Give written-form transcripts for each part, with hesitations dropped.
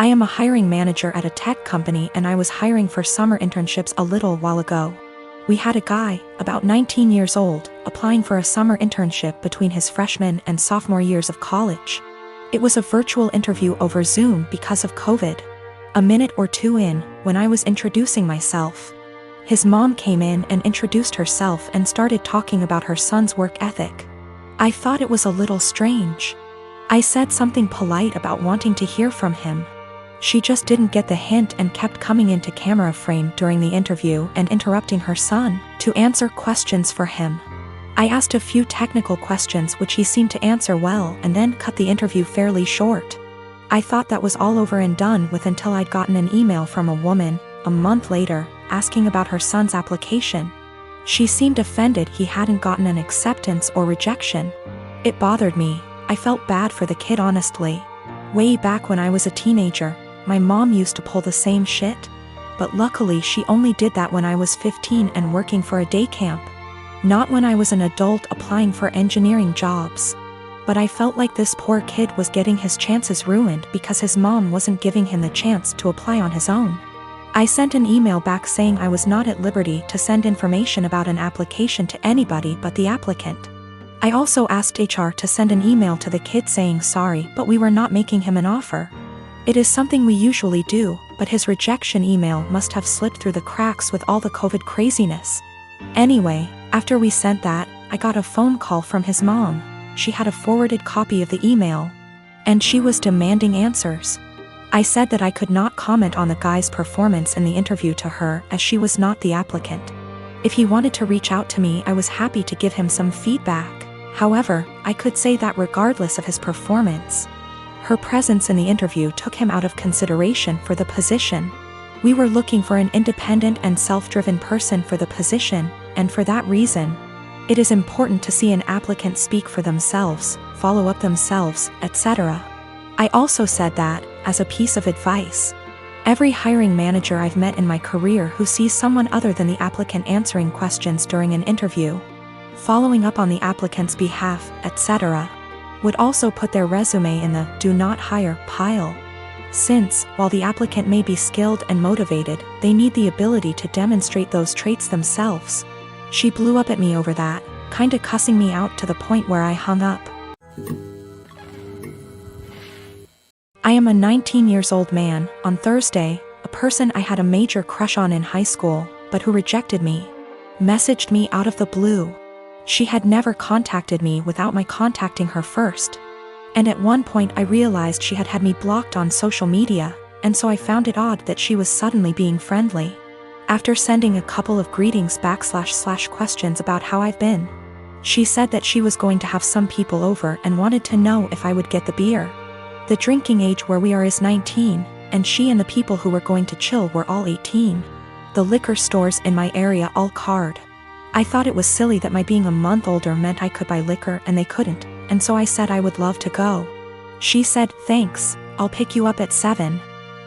I am a hiring manager at a tech company and I was hiring for summer internships a little while ago. We had a guy, about 19 years old, applying for a summer internship between his freshman and sophomore years of college. It was a virtual interview over Zoom because of COVID. A minute or two in, when I was introducing myself, his mom came in and introduced herself and started talking about her son's work ethic. I thought it was a little strange. I said something polite about wanting to hear from him. She just didn't get the hint and kept coming into camera frame during the interview and interrupting her son to answer questions for him. I asked a few technical questions which he seemed to answer well and then cut the interview fairly short. I thought that was all over and done with until I'd gotten an email from a woman, a month later, asking about her son's application. She seemed offended he hadn't gotten an acceptance or rejection. It bothered me. I felt bad for the kid honestly. Way back when I was a teenager, my mom used to pull the same shit. But luckily she only did that when I was 15 and working for a day camp. Not when I was an adult applying for engineering jobs. But I felt like this poor kid was getting his chances ruined because his mom wasn't giving him the chance to apply on his own. I sent an email back saying I was not at liberty to send information about an application to anybody but the applicant. I also asked HR to send an email to the kid saying sorry, but we were not making him an offer. It is something we usually do, but his rejection email must have slipped through the cracks with all the COVID craziness. Anyway, after we sent that, I got a phone call from his mom. She had a forwarded copy of the email, and she was demanding answers. I said that I could not comment on the guy's performance in the interview to her as she was not the applicant. If he wanted to reach out to me, I was happy to give him some feedback. However, I could say that regardless of his performance, her presence in the interview took him out of consideration for the position. We were looking for an independent and self-driven person for the position, and for that reason, it is important to see an applicant speak for themselves, follow up themselves, etc. I also said that, as a piece of advice, every hiring manager I've met in my career who sees someone other than the applicant answering questions during an interview, following up on the applicant's behalf, etc., would also put their resume in the do not hire pile. Since, while the applicant may be skilled and motivated, they need the ability to demonstrate those traits themselves. She blew up at me over that, kinda cussing me out to the point where I hung up. I am a 19-year-old man. On Thursday, a person I had a major crush on in high school, but who rejected me, messaged me out of the blue. She had never contacted me without my contacting her first. And at one point I realized she had me blocked on social media, and so I found it odd that she was suddenly being friendly. After sending a couple of greetings / questions about how I've been, she said that she was going to have some people over and wanted to know if I would get the beer. The drinking age where we are is 19, and she and the people who were going to chill were all 18. The liquor stores in my area all card. I thought it was silly that my being a month older meant I could buy liquor and they couldn't, and so I said I would love to go. She said, "Thanks, I'll pick you up at 7.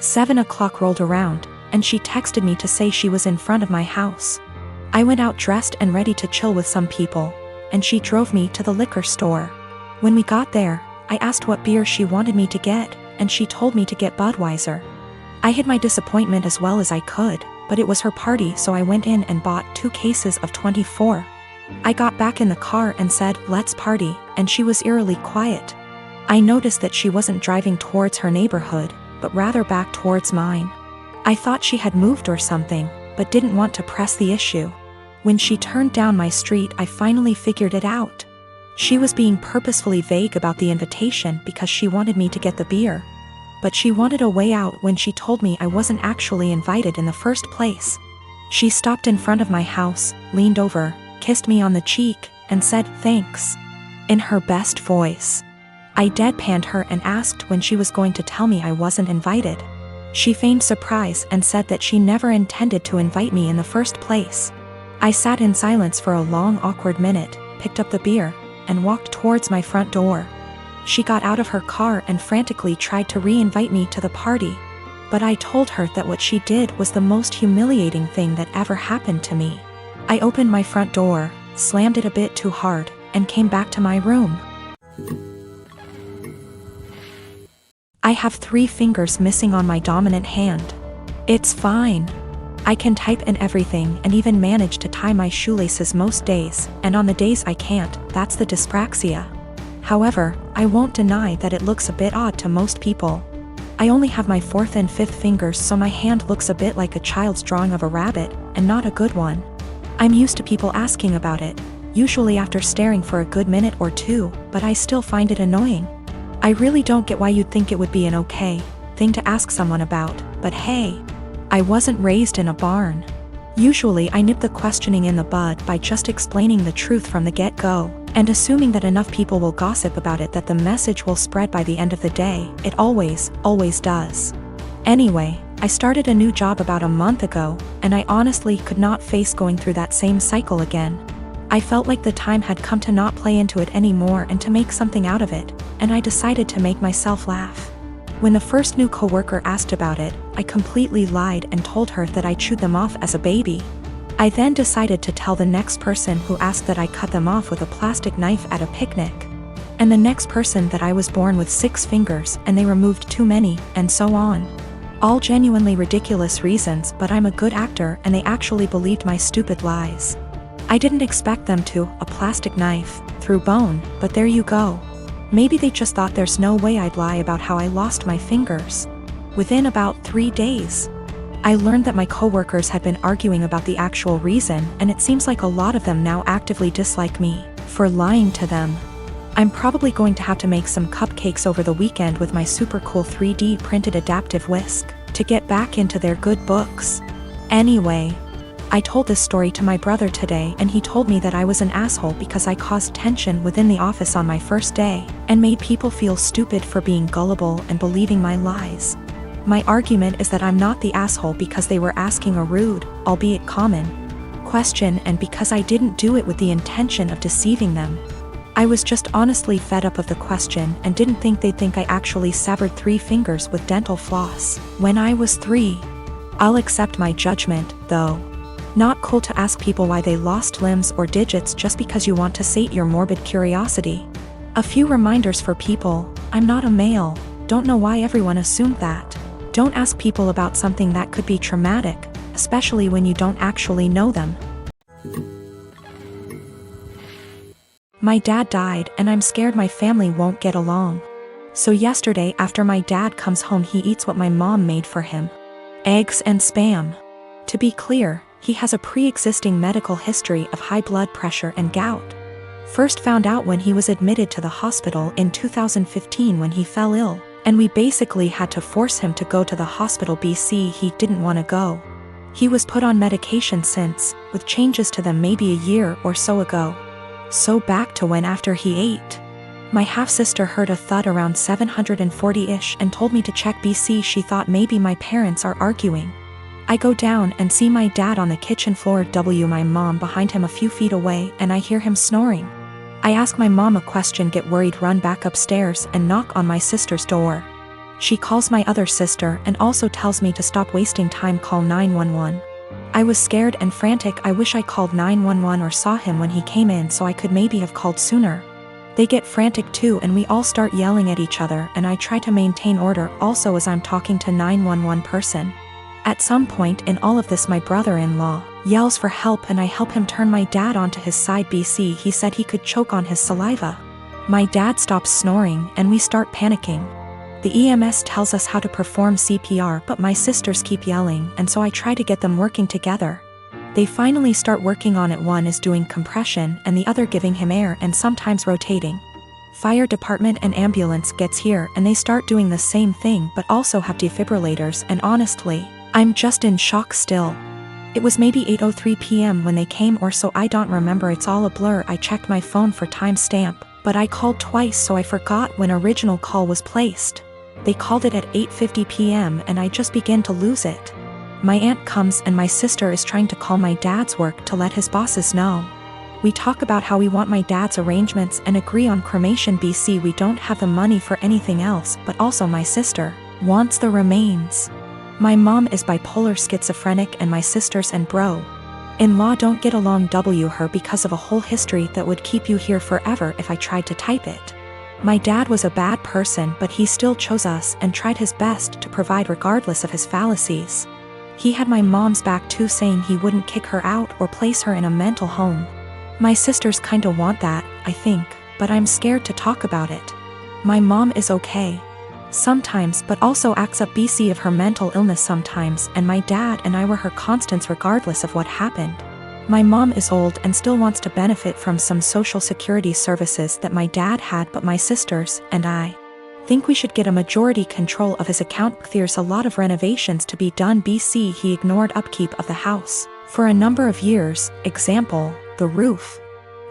7 o'clock rolled around, and she texted me to say she was in front of my house. I went out dressed and ready to chill with some people, and she drove me to the liquor store. When we got there, I asked what beer she wanted me to get, and she told me to get Budweiser. I hid my disappointment as well as I could, but it was her party, so I went in and bought 2 cases of 24. I got back in the car and said, "Let's party," and she was eerily quiet. I noticed that she wasn't driving towards her neighborhood, but rather back towards mine. I thought she had moved or something, but didn't want to press the issue. When she turned down my street, I finally figured it out. She was being purposefully vague about the invitation because she wanted me to get the beer. But she wanted a way out when she told me I wasn't actually invited in the first place. She stopped in front of my house, leaned over, kissed me on the cheek, and said, "Thanks," in her best voice. I deadpanned her and asked when she was going to tell me I wasn't invited. She feigned surprise and said that she never intended to invite me in the first place. I sat in silence for a long, awkward minute, picked up the beer, and walked towards my front door. She got out of her car and frantically tried to re-invite me to the party, but I told her that what she did was the most humiliating thing that ever happened to me. I opened my front door, slammed it a bit too hard, and came back to my room. I have 3 fingers missing on my dominant hand. It's fine. I can type and everything and even manage to tie my shoelaces most days, and on the days I can't, that's the dyspraxia. However, I won't deny that it looks a bit odd to most people. I only have my 4th and 5th fingers, so my hand looks a bit like a child's drawing of a rabbit, and not a good one. I'm used to people asking about it, usually after staring for a good minute or 2, but I still find it annoying. I really don't get why you'd think it would be an okay thing to ask someone about, but hey, I wasn't raised in a barn. Usually I nip the questioning in the bud by just explaining the truth from the get-go, and assuming that enough people will gossip about it that the message will spread by the end of the day. It always does. Anyway, I started a new job about a month ago, and I honestly could not face going through that same cycle again. I felt like the time had come to not play into it anymore and to make something out of it, and I decided to make myself laugh. When the first new coworker asked about it, I completely lied and told her that I chewed them off as a baby. I then decided to tell the next person who asked that I cut them off with a plastic knife at a picnic. And the next person that I was born with 6 fingers and they removed too many, and so on. All genuinely ridiculous reasons, but I'm a good actor and they actually believed my stupid lies. I didn't expect them to, a plastic knife, through bone, but there you go. Maybe they just thought there's no way I'd lie about how I lost my fingers. Within about 3 days, I learned that my coworkers had been arguing about the actual reason, and it seems like a lot of them now actively dislike me for lying to them. I'm probably going to have to make some cupcakes over the weekend with my super cool 3D printed adaptive whisk to get back into their good books. Anyway, I told this story to my brother today, and he told me that I was an asshole because I caused tension within the office on my first day and made people feel stupid for being gullible and believing my lies. My argument is that I'm not the asshole because they were asking a rude, albeit common, question, and because I didn't do it with the intention of deceiving them. I was just honestly fed up of the question and didn't think they'd think I actually severed 3 fingers with dental floss when I was 3. I'll accept my judgment, though. Not cool to ask people why they lost limbs or digits just because you want to sate your morbid curiosity. A few reminders for people: I'm not a male. Don't know why everyone assumed that. Don't ask people about something that could be traumatic, especially when you don't actually know them. My dad died and I'm scared my family won't get along. So yesterday after my dad comes home he eats what my mom made for him. Eggs and Spam. To be clear, he has a pre-existing medical history of high blood pressure and gout. First found out when he was admitted to the hospital in 2015 when he fell ill, and we basically had to force him to go to the hospital BC he didn't want to go. He was put on medication since, with changes to them maybe a year or so ago. So back to when after he ate. My half-sister heard a thud around 740-ish and told me to check BC. She thought maybe my parents are arguing. I go down and see my dad on the kitchen floor, my mom behind him a few feet away, and I hear him snoring. I ask my mom a question, get worried, run back upstairs and knock on my sister's door. She calls my other sister and also tells me to stop wasting time, call 911. I was scared and frantic. I wish I called 911 or saw him when he came in so I could maybe have called sooner. They get frantic too and we all start yelling at each other, and I try to maintain order also as I'm talking to 911 person. At some point in all of this my brother-in-law yells for help and I help him turn my dad onto his side. BC, he said he could choke on his saliva. My dad stops snoring and we start panicking. The EMS tells us how to perform CPR, but my sisters keep yelling, and so I try to get them working together. They finally start working on it. One is doing compression and the other giving him air and sometimes rotating. Fire department and ambulance gets here and they start doing the same thing but also have defibrillators, and honestly, I'm just in shock still. It was maybe 8:03 p.m. when they came or so, I don't remember, it's all a blur. I checked my phone for timestamp, but I called twice so I forgot when original call was placed. They called it at 8:50 p.m. and I just began to lose it. My aunt comes and my sister is trying to call my dad's work to let his bosses know. We talk about how we want my dad's arrangements and agree on cremation. BC, we don't have the money for anything else, but also my sister wants the remains. My mom is bipolar schizophrenic and my sisters and bro-in-law don't get along. Her because of a whole history that would keep you here forever if I tried to type it. My dad was a bad person, but he still chose us and tried his best to provide regardless of his fallacies. He had my mom's back too, saying he wouldn't kick her out or place her in a mental home. My sisters kinda want that, I think, but I'm scared to talk about it. My mom is okay sometimes, but also acts up BC of her mental illness sometimes, and my dad and I were her constants regardless of what happened. My mom is old and still wants to benefit from some social security services that my dad had, but my sisters and I think we should get a majority control of his account. There's a lot of renovations to be done. BC he ignored upkeep of the house for a number of years, example, the roof.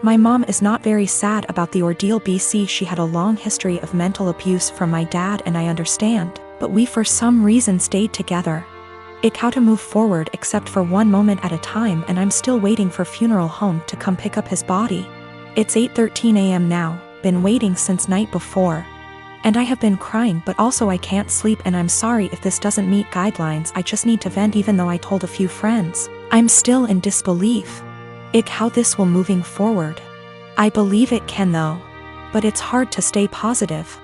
My mom is not very sad about the ordeal. BC she had a long history of mental abuse from my dad, and I understand, but we for some reason stayed together. It how to move forward except for one moment at a time, and I'm still waiting for funeral home to come pick up his body. It's 8:13 a.m. now, been waiting since night before. And I have been crying, but also I can't sleep, and I'm sorry if this doesn't meet guidelines. I just need to vent. Even though I told a few friends, I'm still in disbelief. How this will moving forward. I believe it can though. But it's hard to stay positive.